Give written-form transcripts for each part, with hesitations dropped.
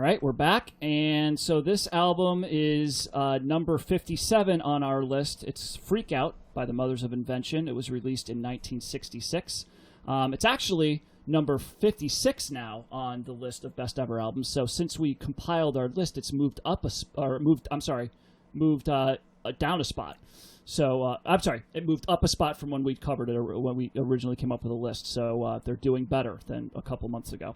right, we're back, and so this album is number 57 on our list. It's Freak Out by the Mothers of Invention. It was released in 1966. It's actually number 56 now on the list of best ever albums. So since we compiled our list, it's moved down a spot. So it moved up a spot from when we covered it, or when we originally came up with a list. So they're doing better than a couple months ago.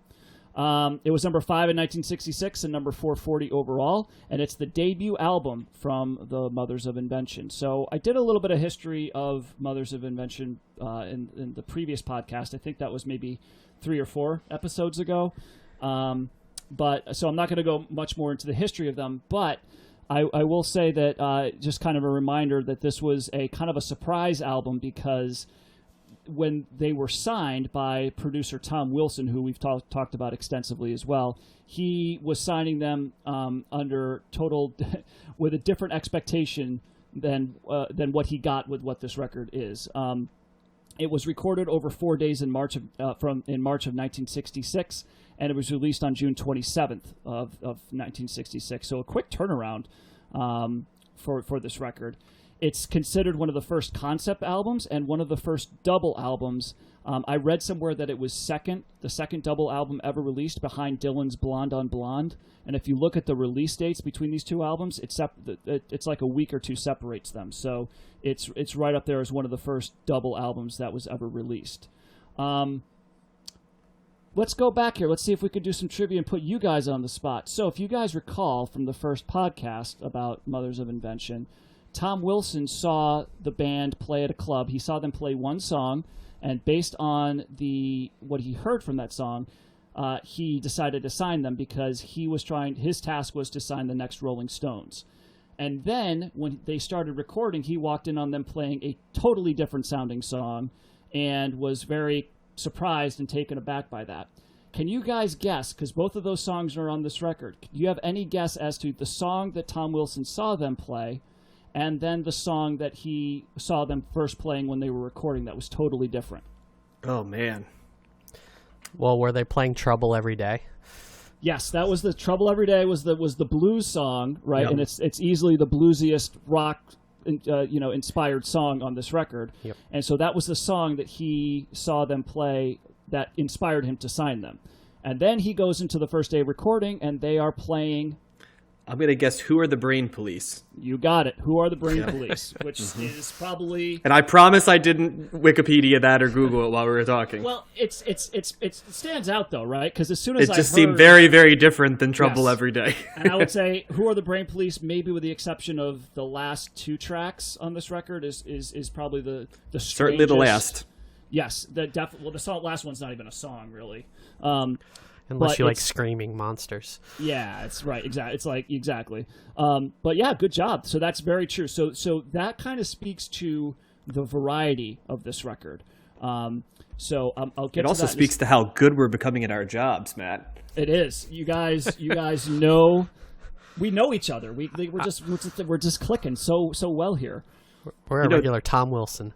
It was number 5 in 1966 and number 440 overall, and it's the debut album from the Mothers of Invention. So I did a little bit of history of Mothers of Invention in the previous podcast. I think that was maybe 3 or 4 episodes ago. But so I'm not going to go much more into the history of them, but I will say that just kind of a reminder that this was a kind of a surprise album, because when they were signed by producer Tom Wilson, who we've talked about extensively as well, he was signing them under total with a different expectation than what he got with what this record is. It was recorded over 4 days in March of 1966, and it was released on June 27th of 1966. So a quick turnaround for this record. It's considered one of the first concept albums and one of the first double albums. I read somewhere that it was the second double album ever released, behind Dylan's Blonde on Blonde. And if you look at the release dates between these two albums, it's like a week or two separates them. So it's right up there as one of the first double albums that was ever released. Let's go back here. Let's see if we could do some trivia and put you guys on the spot. So if you guys recall from the first podcast about Mothers of Invention, Tom Wilson saw the band play at a club. He saw them play one song, and based on what he heard from that song, he decided to sign them, because his task was to sign the next Rolling Stones. And then when they started recording, he walked in on them playing a totally different sounding song and was very surprised and taken aback by that. Can you guys guess, because both of those songs are on this record, do you have any guess as to the song that Tom Wilson saw them play and then the song that he saw them first playing when they were recording that was totally different? Oh, man. Well, were they playing Trouble Every Day? Yes, that was the Trouble Every Day was the blues song, right? Yep. And it's easily the bluesiest rock inspired song on this record. Yep. And so that was the song that he saw them play that inspired him to sign them. And then he goes into the first day of recording, and they are playing... I'm going to guess, Who Are the Brain Police? You got it. Who Are the Brain Police? Which is probably... And I promise I didn't Wikipedia that or Google it while we were talking. Well, it stands out, though, right? Because as soon as it just seemed very, very different than Trouble Every Day. And I would say Who Are the Brain Police, maybe with the exception of the last 2 tracks on this record, is probably the strangest. Certainly the last. Yes. The last one's not even a song, really. Unless you like screaming monsters. Yeah, it's right. Exactly. It's like exactly. But yeah, good job. So that's very true. So that kind of speaks to the variety of this record. I'll get. It also speaks to how good we're becoming at our jobs, Matt. It is. You guys know. We know each other. We're just clicking so well here. We're a regular Tom Wilson.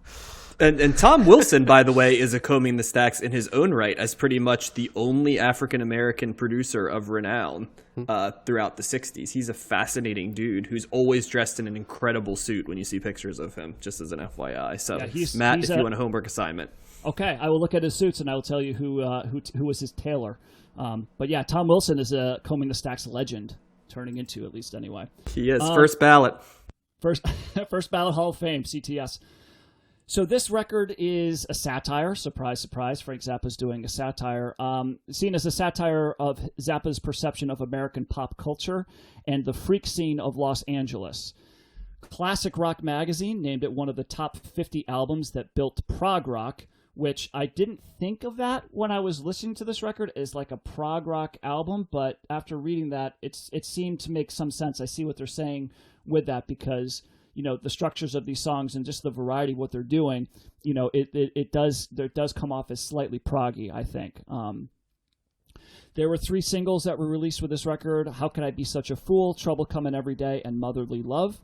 And Tom Wilson, by the way, is a combing the stacks in his own right as pretty much the only African-American producer of renown throughout the 60s. He's a fascinating dude who's always dressed in an incredible suit when you see pictures of him, just as an FYI. So, yeah, Matt, if you want a homework assignment. Okay, I will look at his suits and I will tell you who was his tailor. But yeah, Tom Wilson is a combing the stacks legend, turning into, at least anyway. He is. First ballot. First ballot Hall of Fame, CTS. So this record is a satire. Surprise, surprise. Frank Zappa's doing a satire. Seen as a satire of Zappa's perception of American pop culture and the freak scene of Los Angeles. Classic Rock magazine named it one of the top 50 albums that built prog rock, which I didn't think of that when I was listening to this record as like a prog rock album, but after reading that, it seemed to make some sense. I see what they're saying with that, because the structures of these songs and just the variety of what they're doing, it does come off as slightly proggy, I think. There were 3 singles that were released with this record: How Could I Be Such a Fool, Trouble Coming Every Day, and Motherly Love.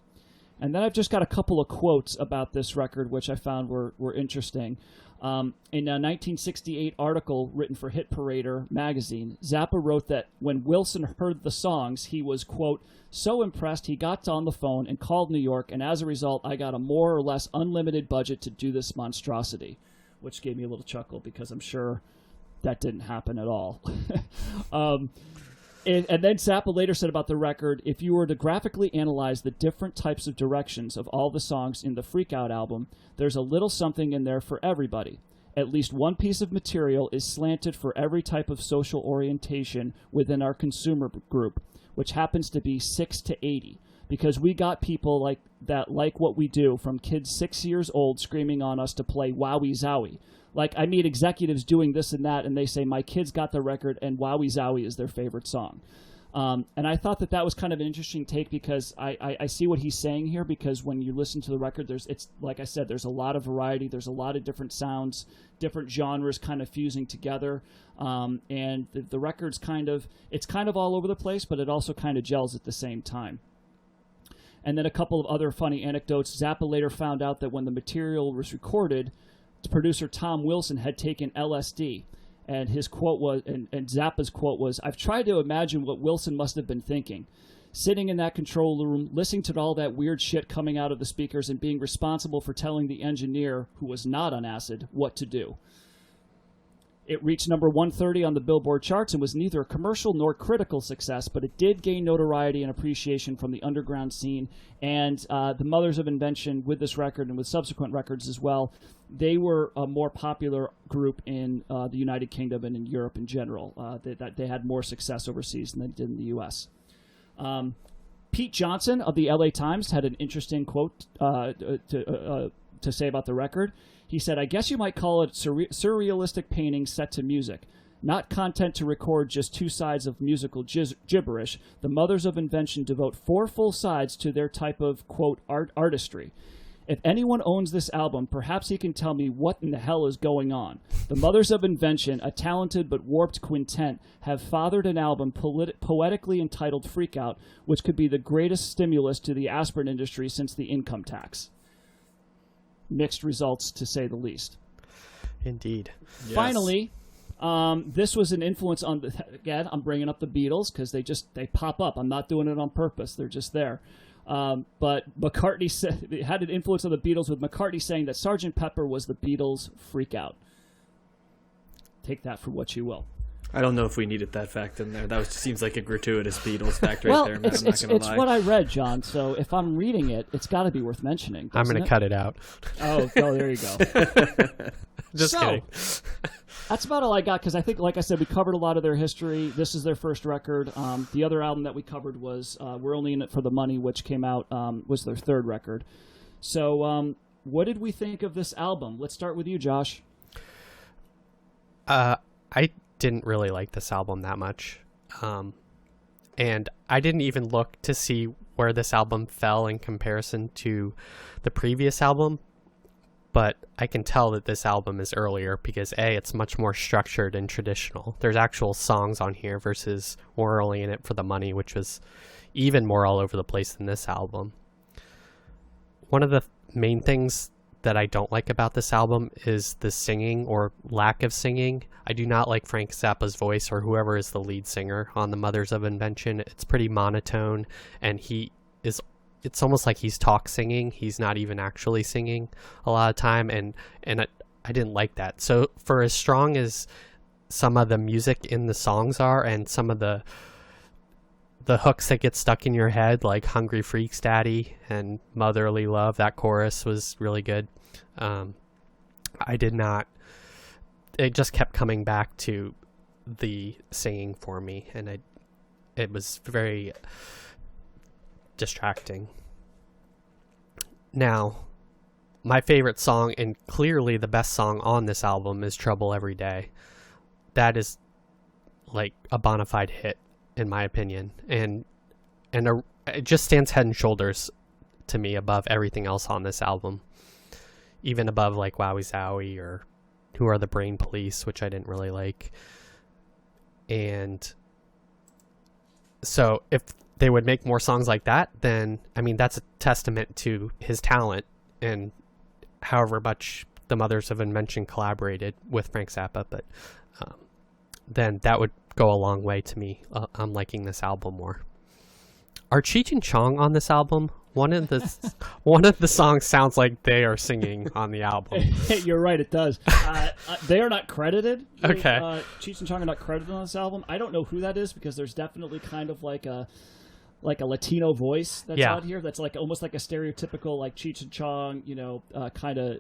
And then I've just got a couple of quotes about this record, which I found were interesting. In a 1968 article written for Hit Parader magazine, Zappa wrote that when Wilson heard the songs, he was, quote, so impressed he got on the phone and called New York, and as a result, I got a more or less unlimited budget to do this monstrosity, which gave me a little chuckle because I'm sure that didn't happen at all. And then Zappa later said about the record, if you were to graphically analyze the different types of directions of all the songs in the Freak Out album, there's a little something in there for everybody. At least one piece of material is slanted for every type of social orientation within our consumer group, which happens to be 6 to 80. Because we got people like that like what we do, from kids 6 years old screaming on us to play Wowie Zowie. Like, I meet executives doing this and that, and they say, my kids got the record, and Wowie Zowie is their favorite song. And I thought that was kind of an interesting take, because I see what he's saying here, because when you listen to the record, it's like I said, there's a lot of variety, there's a lot of different sounds, different genres kind of fusing together, and the record's it's kind of all over the place, but it also kind of gels at the same time. And then a couple of other funny anecdotes. Zappa later found out that when the material was recorded, producer Tom Wilson had taken LSD, and his quote was, and Zappa's quote was, I've tried to imagine what Wilson must have been thinking, sitting in that control room, listening to all that weird shit coming out of the speakers and being responsible for telling the engineer, who was not on acid, what to do. It reached number 130 on the Billboard charts and was neither a commercial nor critical success, but it did gain notoriety and appreciation from the underground scene. And the Mothers of Invention, with this record and with subsequent records as well, they were a more popular group in the United Kingdom and in Europe in general. They had more success overseas than they did in the U.S. Pete Johnson of the LA Times had an interesting quote to say about the record. He said, I guess you might call it surrealistic painting set to music. Not content to record just two sides of musical gibberish. The Mothers of Invention devote 4 full sides to their type of, quote, artistry. If anyone owns this album, perhaps he can tell me what in the hell is going on. The Mothers of Invention, a talented but warped quintet, have fathered an album poetically entitled Freak Out, which could be the greatest stimulus to the aspirin industry since the income tax. Mixed results, to say the least. Indeed. Yes. Finally, this was an influence on again, I'm bringing up the Beatles because they pop up. I'm not doing it on purpose. They're just there. But McCartney said it had an influence on the Beatles, with McCartney saying that Sgt. Pepper was the Beatles' Freak Out. Take that for what you will. I don't know if we needed that fact in there. That seems like a gratuitous Beatles fact right there, man. I'm not going to lie. It's what I read, John, so if I'm reading it, it's got to be worth mentioning. I'm going to cut it out. Oh, there you go. Just kidding. That's about all I got, because I think, like I said, we covered a lot of their history. This is their first record. The other album that we covered was We're Only In It For The Money, which came out, was their third record. So what did we think of this album? Let's start with you, Josh. I didn't really like this album that much. And I didn't even look to see where this album fell in comparison to the previous album. But I can tell that this album is earlier because, A, it's much more structured and traditional. There's actual songs on here versus We're Only In It For The Money, which was even more all over the place than this album. One of the main things that I don't like about this album is the singing or lack of singing. I do not like Frank Zappa's voice, or whoever is the lead singer on the Mothers of Invention. It's pretty monotone, and it's almost like he's talk singing. He's not even actually singing a lot of time, and I didn't like that. So for as strong as some of the music in the songs are, and some of the hooks that get stuck in your head, like Hungry Freaks Daddy and Motherly Love, that chorus was really good. It just kept coming back to the singing for me, and it was very distracting. Now, my favorite song, and clearly the best song on this album, is Trouble Every Day. That is like a bona fide hit, in my opinion, and it just stands head and shoulders to me above everything else on this album, even above like Wowie Zowie or Who Are the Brain Police, which I didn't really like. And so if they would make more songs like that, then I mean that's a testament to his talent and however much the Mothers of Invention collaborated with Frank Zappa, but then that would go a long way to me. I'm liking this album more. Are Cheech and Chong on this album? One of the songs sounds like they are singing on the album. You're right, it does. They are not credited. Okay. Cheech and Chong are not credited on this album. I don't know who that is because there's definitely kind of like a Latino voice that's out here. That's like almost like a stereotypical like Cheech and Chong, kind of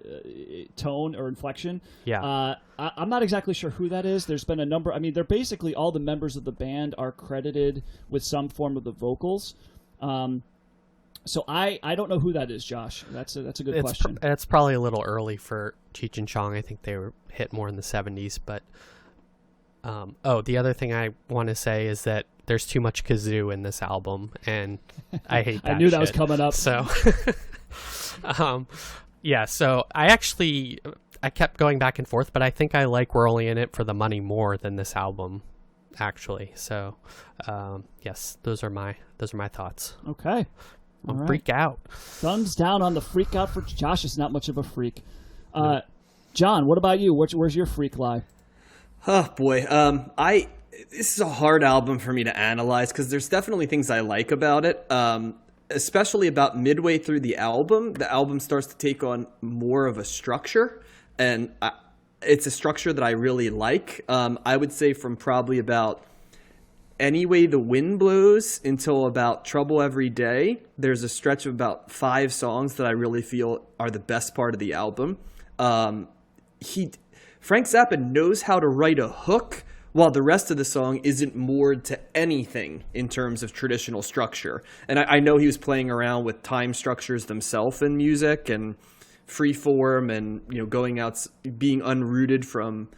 tone or inflection. Yeah. I'm not exactly sure who that is. There's been a number. I mean, they're basically all the members of the band are credited with some form of the vocals. So I don't know who that is, Josh. That's a good question. It's probably a little early for Cheech and Chong. I think they were hit more in the 70s. But the other thing I want to say is that there's too much kazoo in this album, and I hate that. I knew that shit. was coming up. So, so I kept going back and forth, but I think I like We're Only in It for the Money more than this album, actually. So, yes, those are my thoughts. Okay. I'll freak out. Thumbs down on the freak out for Josh. Is not much of a freak. John, what about you? Where's your freak lie? Oh boy, this is a hard album for me to analyze because there's definitely things I like about it. Especially about midway through the album starts to take on more of a structure, and it's a structure that I really like. I would say from probably about Anyway the Wind Blows until about Trouble Every Day, there's a stretch of about 5 songs that I really feel are the best part of the album. Frank Zappa knows how to write a hook while the rest of the song isn't moored to anything in terms of traditional structure. And I know he was playing around with time structures themselves in music and freeform and going out, being unrooted from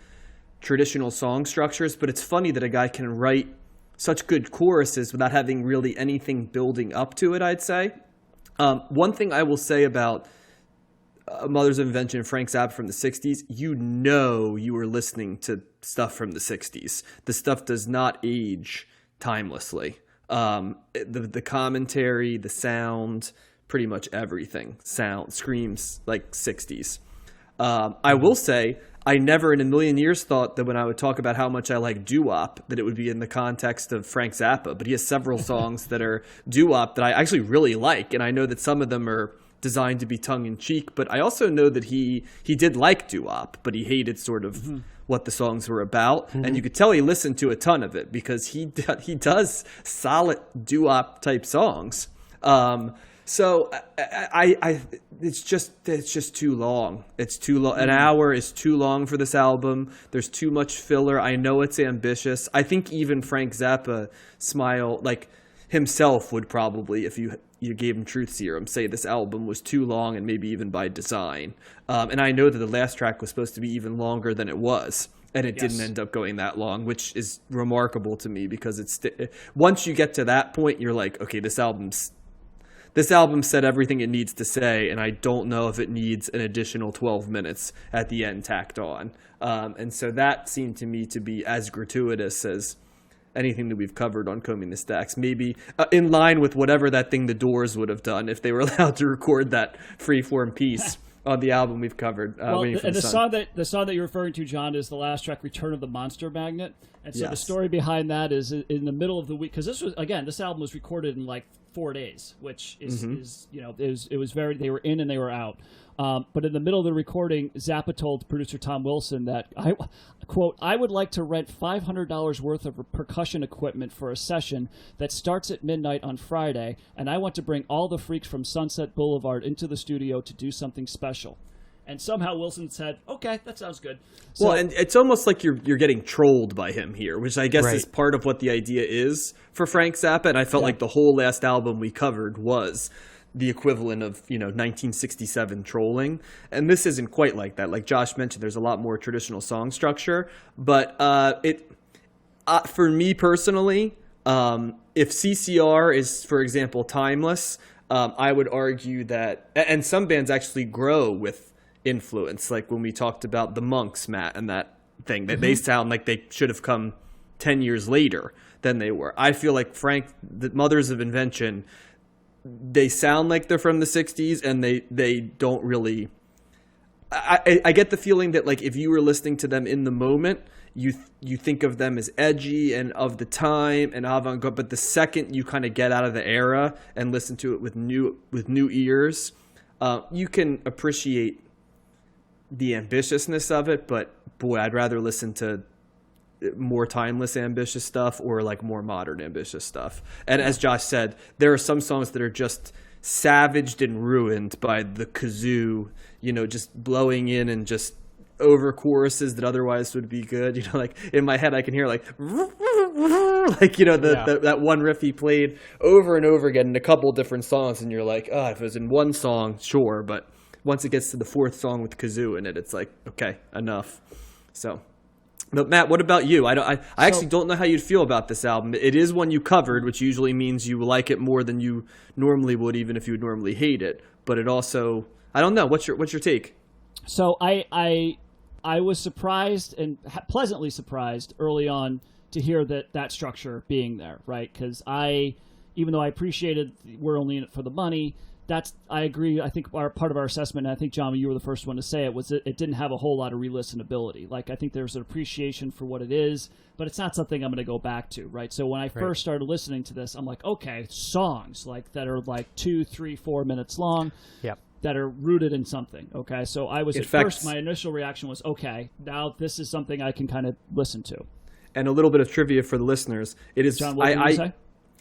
traditional song structures. But it's funny that a guy can write such good choruses without having really anything building up to it, I'd say. One thing I will say about Mothers of Invention and Frank Zappa from the 60s, you were listening to stuff from the 60s. The stuff does not age timelessly. The commentary, the sound, pretty much everything screams like 60s. I will say, I never in a million years thought that when I would talk about how much I like doo-wop, that it would be in the context of Frank Zappa. But he has several songs that are doo-wop that I actually really like. And I know that some of them are designed to be tongue-in-cheek. But I also know that he did like doo-wop, but he hated sort of what the songs were about. Mm-hmm. And you could tell he listened to a ton of it because he does solid doo-wop type songs. So it's just too long. It's too long. An hour is too long for this album. There's too much filler. I know it's ambitious. I think even Frank Zappa himself would probably, if you gave him Truth Serum, say this album was too long and maybe even by design. And I know that the last track was supposed to be even longer than it was. And it didn't end up going that long, which is remarkable to me because once you get to that point, you're like, okay, this album said everything it needs to say, and I don't know if it needs an additional 12 minutes at the end tacked on. And so that seemed to me to be as gratuitous as anything that we've covered on Combing the Stacks. Maybe in line with whatever that thing the Doors would have done if they were allowed to record that freeform piece on the album we've covered. The song that you're referring to, John, is the last track, "Return of the Monster Magnet." And so the story behind that is in the middle of the week, because this album was recorded in like 4 days, which is it was very, they were in and they were out. But in the middle of the recording, Zappa told producer Tom Wilson that, I would like to rent $500 worth of percussion equipment for a session that starts at midnight on Friday, and I want to bring all the freaks from Sunset Boulevard into the studio to do something special. And somehow Wilson said, okay, that sounds good. So, and it's almost like you're getting trolled by him here, which I guess is part of what the idea is for Frank Zappa. And I felt like the whole last album we covered was the equivalent of 1967 trolling, and this isn't quite like that. Like Josh mentioned, there's a lot more traditional song structure, but for me personally, if CCR is, for example, timeless, I would argue that, and some bands actually grow with influence, like when we talked about the Monks, Matt, and that thing, that they sound like they should have come 10 years later than they were. I feel like the Mothers of Invention, they sound like they're from the 60s, and they don't really I get the feeling that like if you were listening to them in the moment, you think of them as edgy and of the time and avant-garde, but the second you kind of get out of the era and listen to it with new ears, you can appreciate the ambitiousness of it. But boy, I'd rather listen to more timeless ambitious stuff or like more modern ambitious stuff. And as Josh said, there are some songs that are just savaged and ruined by the kazoo, just blowing in and just over choruses that otherwise would be good. Like in my head I can hear like that one riff he played over and over again in a couple different songs, and you're like, oh, if it was in one song, sure, but once it gets to the fourth song with kazoo in it, it's like, okay, enough. So, but Matt, what about you? I actually don't know how you'd feel about this album. It is one you covered, which usually means you like it more than you normally would, even if you would normally hate it. But it also, I don't know. What's your take? So I was surprised and pleasantly surprised early on to hear that structure being there, right? Because even though I appreciated we're only in it for the money, I agree. I think part of our assessment, and I think, John, you were the first one to say it, was that it didn't have a whole lot of re-listenability. Like, I think there's an appreciation for what it is, but it's not something I'm going to go back to, right? So when I first started listening to this, I'm like, okay, songs like that are like 2, 3, 4 minutes long. Yep. That are rooted in something. Okay, so I was first. My initial reaction was, okay, now this is something I can kind of listen to. And a little bit of trivia for the listeners. It is. John, what did you say?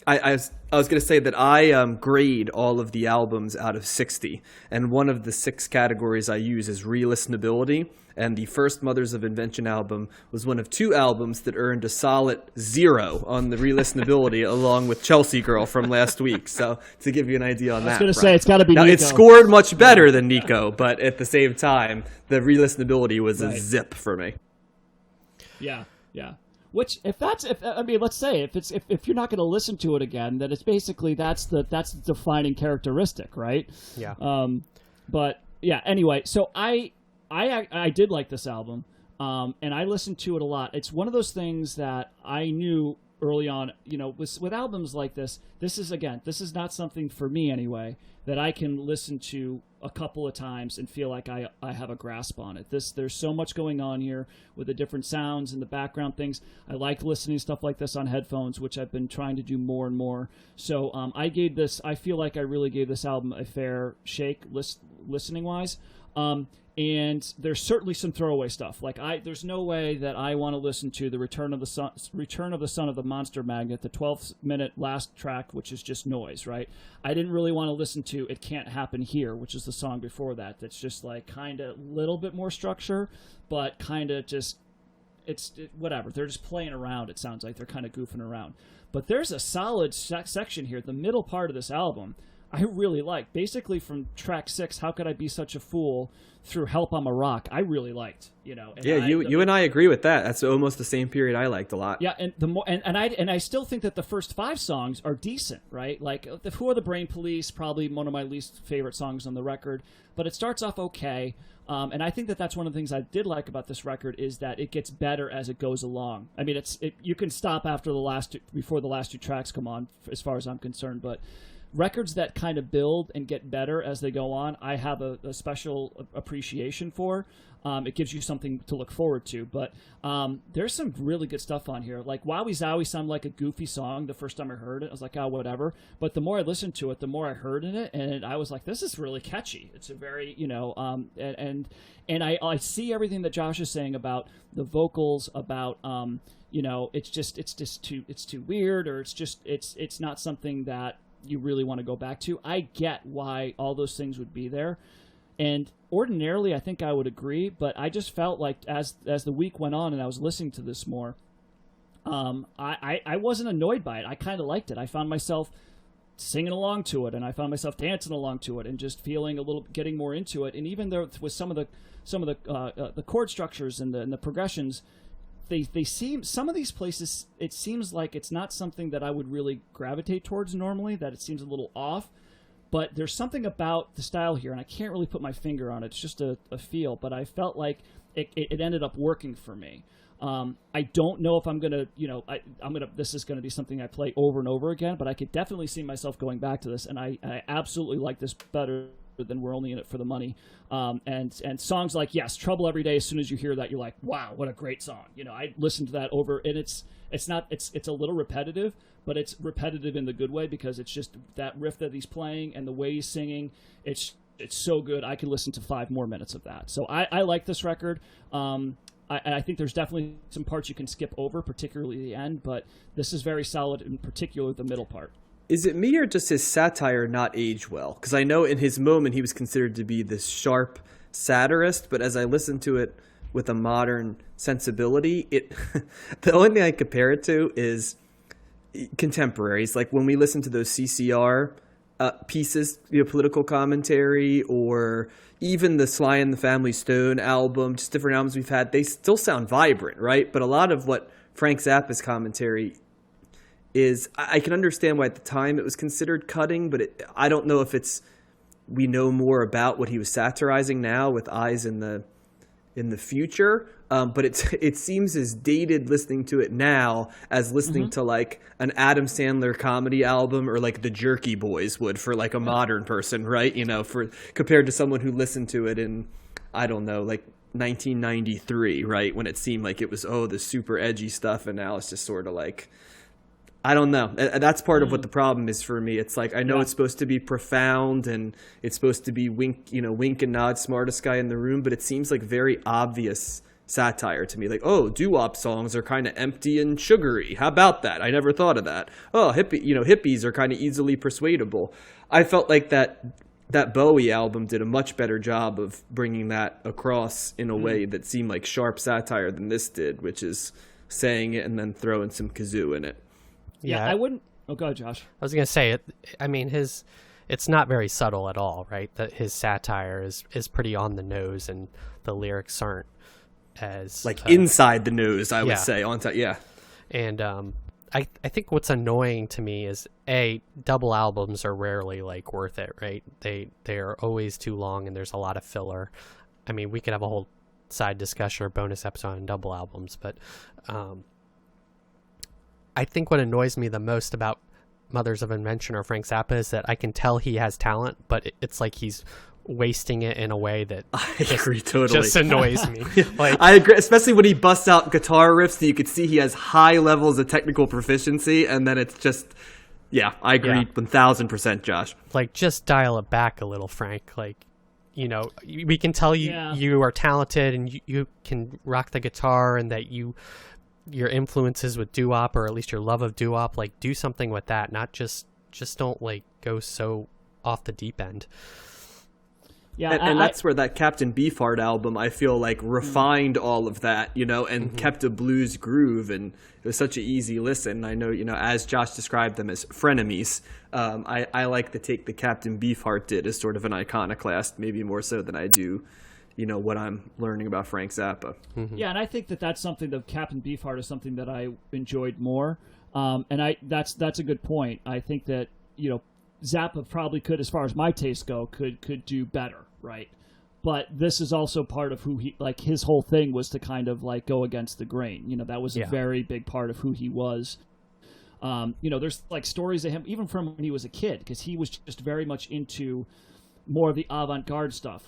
I was going to say that I grade all of the albums out of 60, and one of the 6 categories I use is re-listenability. And the first Mothers of Invention album was one of 2 albums that earned a solid 0 on the re-listenability, along with Chelsea Girl from last week. So to give you an idea on that, I was going to say it's got to be. Now Nico. it scored much better than Nico, but at the same time, the re-listenability was a zip for me. Yeah. Which, let's say if you're not going to listen to it again, then it's basically that's the defining characteristic, right? Yeah. But yeah. Anyway, so I did like this album, and I listened to it a lot. It's one of those things that I knew early on. With albums like this is not something for me anyway that I can listen to a couple of times and feel like I have a grasp on it. There's so much going on here with the different sounds and the background things. I like listening to stuff like this on headphones, which I've been trying to do more and more. So I feel like I really gave this album a fair shake listening wise. And there's certainly some throwaway stuff. Like there's no way that I want to listen to the Return of the Son of the Monster Magnet, the 12-minute last track, which is just noise, right? I didn't really want to listen to It Can't Happen Here, which is the song before that. That's just like kind of a little bit more structure, but kind of just whatever. They're just playing around. It sounds like they're kind of goofing around. But there's a solid section here, the middle part of this album. I really like. Basically from track 6, How Could I Be Such a Fool, through Help I'm a Rock, I really liked. And you and I agree with that. That's almost the same period I liked a lot. Yeah, and the more and I still think that the first 5 songs are decent, right? Like Who Are the Brain Police, probably one of my least favorite songs on the record, but it starts off okay. And I think that that's one of the things I did like about this record is that it gets better as it goes along. I mean, you can stop after before the last 2 tracks come on, as far as I'm concerned, but records that kind of build and get better as they go on, I have a special appreciation for. It gives you something to look forward to. But there's some really good stuff on here. Like Wowie Zowie sounded like a goofy song the first time I heard it. I was like, oh, whatever. But the more I listened to it, the more I heard in it, and I was like, this is really catchy. It's a very, and I see everything that Josh is saying about the vocals, about it's too weird, or it's not something that you really want to go back to. I get why all those things would be there, and ordinarily I think I would agree, but I just felt like as the week went on and I was listening to this more, I wasn't annoyed by it. I kind of liked it. I found myself singing along to it, and I found myself dancing along to it, and just feeling getting more into it. And even there with some of the chord structures and the progressions, They seem, some of these places, it seems like it's not something that I would really gravitate towards normally, that it seems a little off, but there's something about the style here, and I can't really put my finger on it. It's just a feel, but I felt like it ended up working for me. I don't know if I'm going to, this is going to be something I play over and over again, but I could definitely see myself going back to this, and I absolutely like this better than We're Only in It for the Money. And songs like, yes, Trouble Every Day, as soon as you hear that, you're like, wow, what a great song. I listened to that over, and it's a little repetitive, but it's repetitive in the good way, because it's just that riff that he's playing and the way he's singing. It's so good. I could listen to 5 more minutes of that. So I like this record. I think there's definitely some parts you can skip over, particularly the end, but this is very solid, in particular the middle part. Is it me or just his satire not age well? Because I know in his moment he was considered to be this sharp satirist, but as I listen to it with a modern sensibility, the only thing I compare it to is contemporaries. Like when we listen to those CCR pieces, political commentary, or even the Sly and the Family Stone album, just different albums we've had, they still sound vibrant, right? But a lot of what Frank Zappa's commentary is, I can understand why at the time it was considered cutting, but I don't know if we know more about what he was satirizing now with eyes in the future. But it seems as dated listening to it now as listening to like an Adam Sandler comedy album, or like the Jerky Boys would for like a modern person, right? For compared to someone who listened to it in, I don't know, like 1993, right? When it seemed like it was, the super edgy stuff. And now it's just sort of like, I don't know. That's part of what the problem is for me. It's like, I know it's supposed to be profound and it's supposed to be wink and nod, smartest guy in the room, but it seems like very obvious satire to me. Like, doo-wop songs are kind of empty and sugary. How about that? I never thought of that. Hippies are kind of easily persuadable. I felt like that Bowie album did a much better job of bringing that across in a way that seemed like sharp satire than this did, which is saying it and then throwing some kazoo in it. Yeah, I wouldn't. Oh, go ahead, Josh. I was going to say, it's not very subtle at all, right? That his satire is pretty on the nose, and the lyrics aren't as inside the nose, I would say. And I think what's annoying to me is double albums are rarely worth it, right? They are always too long, and there's a lot of filler. I mean, we could have a whole side discussion or bonus episode on double albums, but I think what annoys me the most about Mothers of Invention or Frank Zappa is that I can tell he has talent, but it's like he's wasting it in a way that agree totally. Just annoys me. I agree, especially when he busts out guitar riffs that you could see he has high levels of technical proficiency, and then it's just, I agree 1,000%, Josh. Just dial it back a little, Frank. We can tell you are talented and you can rock the guitar, and that your influences with doo-wop, or at least your love of doo-wop, do something with that, not just don't go so off the deep end. Yeah, and that's where that Captain Beefheart album, I feel refined all of that, and kept a blues groove, and it was such an easy listen. I know, as Josh described them as frenemies, I like the take that Captain Beefheart did as sort of an iconoclast, maybe more so than I do what I'm learning about Frank Zappa. Yeah, and I think that's something, the Captain Beefheart is something that I enjoyed more. And that's a good point. I think that, Zappa probably could, as far as my tastes go, could do better, right? But this is also part of who he, his whole thing was to kind of go against the grain. That was a very big part of who he was. There's stories of him, even from when he was a kid, because he was just very much into more of the avant-garde stuff,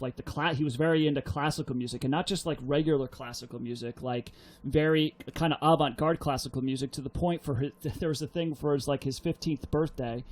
he was very into classical music, and not just regular classical music, very kind of avant-garde classical music, to the point there was a thing for his 15th birthday.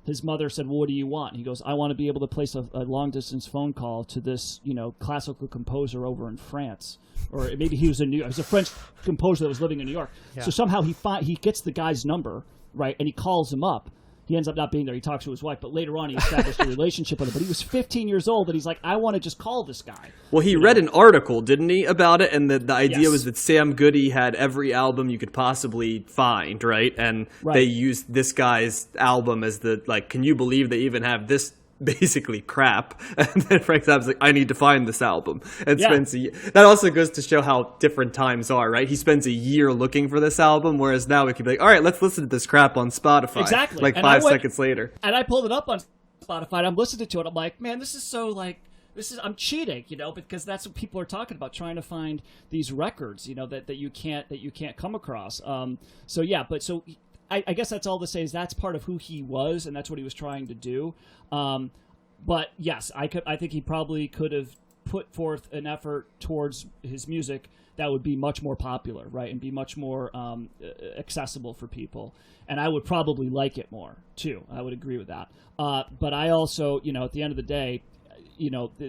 His mother said, "Well, what do you want?" He goes, "I want to be able to place a long-distance phone call to this, classical composer over in France." Or maybe he was he was a French composer that was living in New York. Yeah. So somehow he gets the guy's number, right, and he calls him up. He ends up not being there. He talks to his wife, but later on he established a relationship with him. But he was 15 years old, and he's like, I want to just call this guy. Well, he read an article, didn't he, about it? And the idea was that Sam Goody had every album you could possibly find, right? And they used this guy's album as can you believe they even have this basically crap? And then Frank Zappa's like, I need to find this album. And that also goes to show how different times are, right? He spends a year looking for this album, whereas now we could be like, all right, let's listen to this crap on Spotify. Exactly. 5 seconds later. And I pulled it up on Spotify, and I'm listening to it. I'm like, man, this is so I'm cheating, because that's what people are talking about, trying to find these records, that you can't come across. I guess that's all to say is that's part of who he was, and that's what he was trying to do. But yes, I think he probably could have put forth an effort towards his music that would be much more popular, right, and be much more accessible for people. And I would probably like it more too. I would agree with that. But I also, at the end of the day,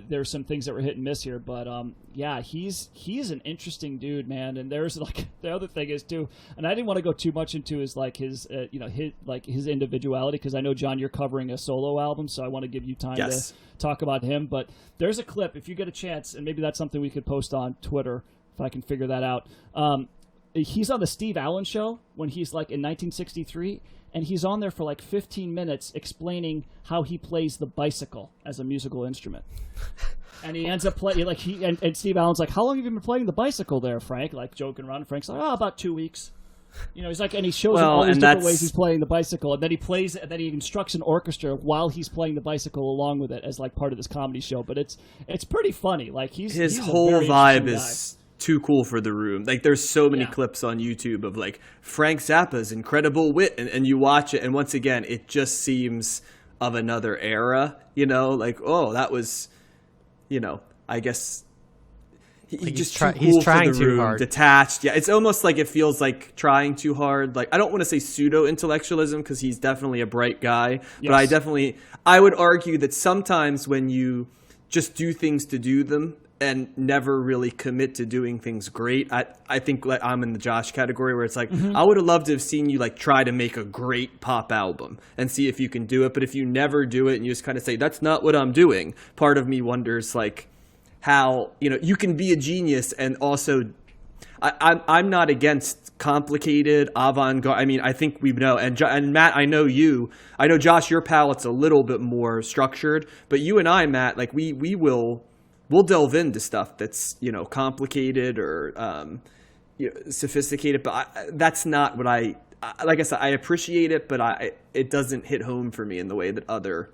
there's some things that were hit and miss here, but yeah, he's an interesting dude, man. And there's like the other thing is too, and I didn't want to go too much into his his individuality, because I know, John, you're covering a solo album, so I want to give you time to talk about him. But there's a clip, if you get a chance, and maybe that's something we could post on Twitter if I can figure that out. He's on the Steve Allen Show when he's like in 1963. And he's on there for like 15 minutes explaining how he plays the bicycle as a musical instrument. And he ends up playing, like, and Steve Allen's like, how long have you been playing the bicycle there, Frank? Like, joking around. And Frank's like, about 2 weeks. He's like, and he shows him all these different ways he's playing the bicycle. And then he plays, and then he instructs an orchestra while he's playing the bicycle along with it as like part of this comedy show. But it's pretty funny. Like, his whole vibe is too cool for the room. Like, there's so many clips on YouTube of like Frank Zappa's incredible wit, and you watch it, and once again it just seems of another era, like, oh, that was, I guess he's just too cool he's trying for the room, too hard, detached. Yeah, it's almost like it feels like trying too hard. Like, I don't want to say pseudo intellectualism, because he's definitely a bright guy, but I would argue that sometimes when you just do things to do them and never really commit to doing things great, I think like I'm in the Josh category, where it's like, I would have loved to have seen you like try to make a great pop album and see if you can do it. But if you never do it and you just kind of say, that's not what I'm doing, part of me wonders like how, you can be a genius and also I'm not against complicated avant-garde. I mean, I think we know, and Matt, I know Josh, your palette's a little bit more structured, but you and I, Matt, like we'll delve into stuff that's, complicated or sophisticated, but that's not what like I said, I appreciate it, but it doesn't hit home for me in the way that other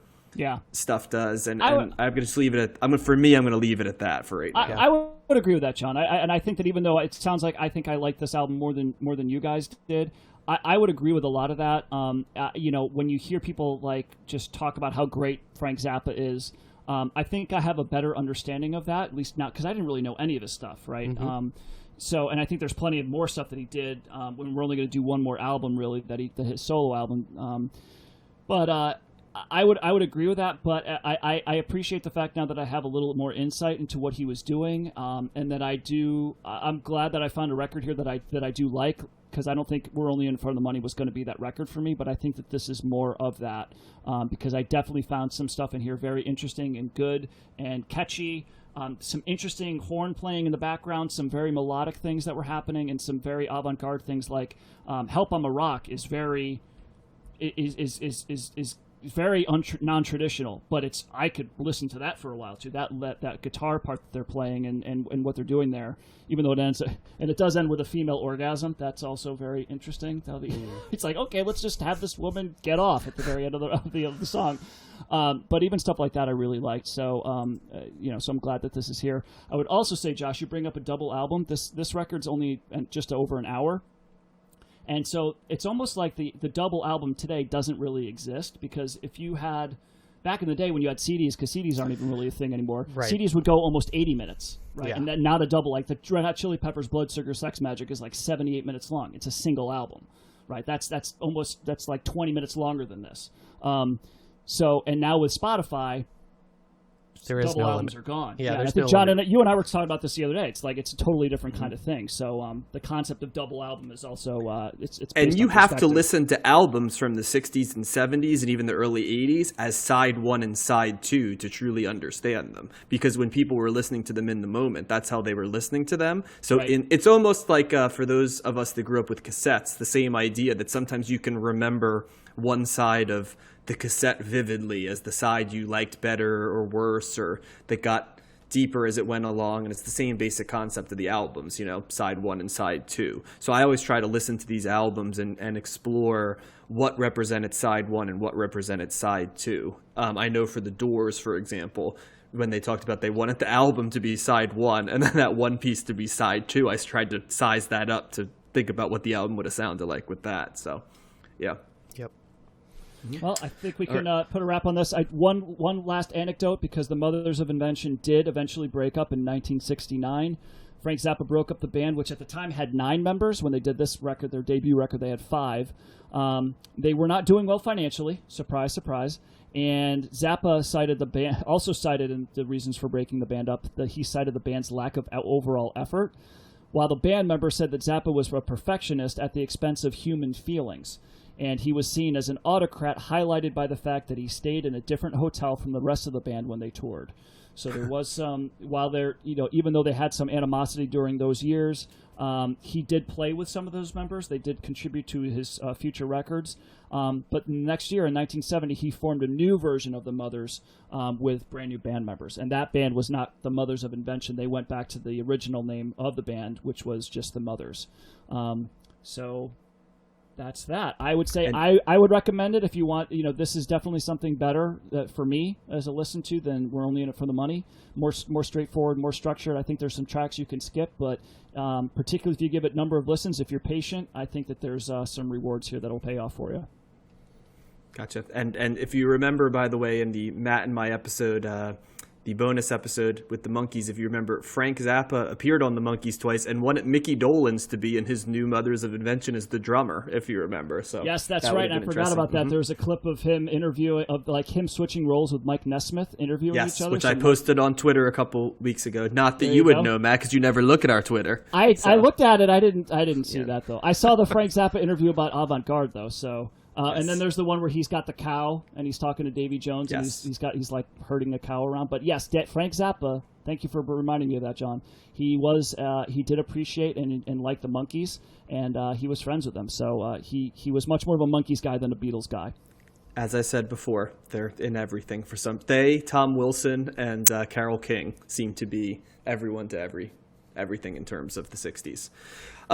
stuff does. And I'm going to just leave it at, for me, I'm going to leave it at that for right now. I would agree with that, John. And I think that even though it sounds like I think I like this album more than you guys did, I would agree with a lot of that. When you hear people like just talk about how great Frank Zappa is, I think I have a better understanding of that, at least not, because I didn't really know any of his stuff, right? And I think there's plenty of more stuff that he did. When we're only going to do one more album, really, his solo album. But I would agree with that. But I appreciate the fact now that I have a little more insight into what he was doing, and that I'm glad that I found a record here that I do like, because I don't think We're Only In For the Money was going to be that record for me, but I think that this is more of that, because I definitely found some stuff in here very interesting and good and catchy, some interesting horn playing in the background, some very melodic things that were happening, and some very avant-garde things like Help I'm a Rock is very very non-traditional, but I could listen to that for a while too. That guitar part that they're playing and what they're doing there, even though it does end with a female orgasm. That's also very interesting. It's like, okay, let's just have this woman get off at the very end of the song. But even stuff like that I really liked. So so I'm glad that this is here. I would also say, Josh, you bring up a double album. This record's only just over an hour. And so it's almost like the double album today doesn't really exist, because if you had, back in the day when you had CDs, because CDs aren't even really a thing anymore, CDs would go almost 80 minutes, right? Yeah. And then not a double, like the Red Hot Chili Peppers' Blood Sugar Sex Magic is like 78 minutes long. It's a single album, right? That's like 20 minutes longer than this. And now with Spotify, there is double no albums limit. are gone. Yeah, I think John and you and I were talking about this the other day. It's like it's a totally different kind of thing. So the concept of double album is also it's and you have to listen to albums from the 60s and 70s and even the early 80s as side 1 and side 2 to truly understand them, because when people were listening to them in the moment, that's how they were listening to them. So it's almost like for those of us that grew up with cassettes, the same idea that sometimes you can remember one side of the cassette vividly as the side you liked better or worse, or that got deeper as it went along. And it's the same basic concept of the albums, side 1 and side 2. So I always try to listen to these albums and explore what represented side 1 and what represented side 2. I know for the Doors, for example, when they talked about they wanted the album to be side 1 and then that one piece to be side 2, I tried to size that up to think about what the album would have sounded like with that. So, yeah. Yep. Well, I think we can put a wrap on this. One last anecdote, because the Mothers of Invention did eventually break up in 1969. Frank Zappa broke up the band, which at the time had 9 members. When they did this record, their debut record, they had 5. They were not doing well financially. Surprise, surprise. And Zappa cited the band, also cited in the reasons for breaking the band up, that he cited the band's lack of overall effort, while the band members said that Zappa was a perfectionist at the expense of human feelings. And he was seen as an autocrat, highlighted by the fact that he stayed in a different hotel from the rest of the band when they toured. So there was some, even though they had some animosity during those years, he did play with some of those members. They did contribute to his future records. But next year, in 1970, he formed a new version of the Mothers with brand new band members. And that band was not the Mothers of Invention. They went back to the original name of the band, which was just the Mothers. So that's that. I would say I would recommend it if you want. This is definitely something better for me as a listen to than We're Only in It for the Money. More straightforward, more structured. I think there's some tracks you can skip, but particularly if you give it number of listens, if you're patient, I think that there's some rewards here that'll pay off for you. Gotcha. And if you remember, by the way, in the Matt and my episode, the bonus episode with the Monkees, if you remember, Frank Zappa appeared on the Monkees twice and wanted Mickey Dolenz to be in his new Mothers of Invention as the drummer, if you remember. So yes, that's right. I forgot about that. There's a clip of him interviewing, of him switching roles with Mike Nesmith, interviewing each other. Which I posted on Twitter a couple weeks ago. Not that you would know, Matt, because you never look at our Twitter. I looked at it. I didn't see that though. I saw the Frank Zappa interview about Avant-Garde though. So. Yes. And then there's the one where he's got the cow and he's talking to Davy Jones, and he's like herding a cow around. But yes, Frank Zappa, thank you for reminding me of that, John. He did appreciate and like the Monkees, and he was friends with them. So he was much more of a Monkees guy than a Beatles guy. As I said before, they're in everything for some. Tom Wilson, and Carole King seem to be everyone to everything in terms of the 60s.